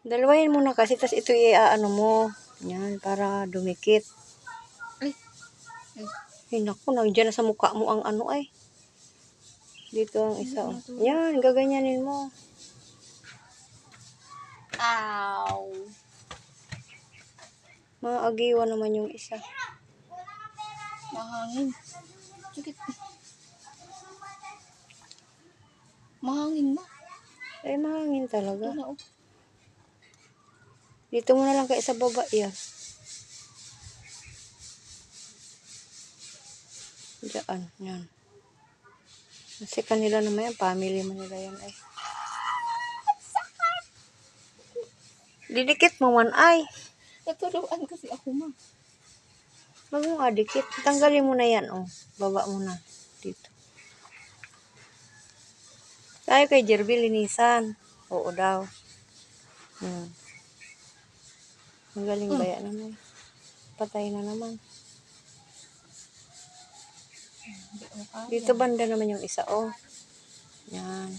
Dalawahin mo na kasi, tas ito i-ano mo. Yan, para dumikit. Ay. Ay, naku, nandiyan na sa mukha mo ang ano ay. Dito ang isa. Oh. Yan, gaganyanin mo. Ow! Maagiwan naman yung isa. Mahangin. Sakit. Mahangin na. Ay, mahangin talaga. Ito na, oh. Dito mo na lang kayo sa baba yan. Diyan, yan. Kasi kanila naman yan, family mo nila yan ay. Didikit mo man ay. Naturuan kasi ako, ma. Wag mo adikit. Tanggalin mo na yan, oh. Baba mo na. Dito. Tayo kay Jerby, linisan. Oo daw. Ang galing ba yan naman? Patay na naman. Dito banda naman yung isa, oh. Yan.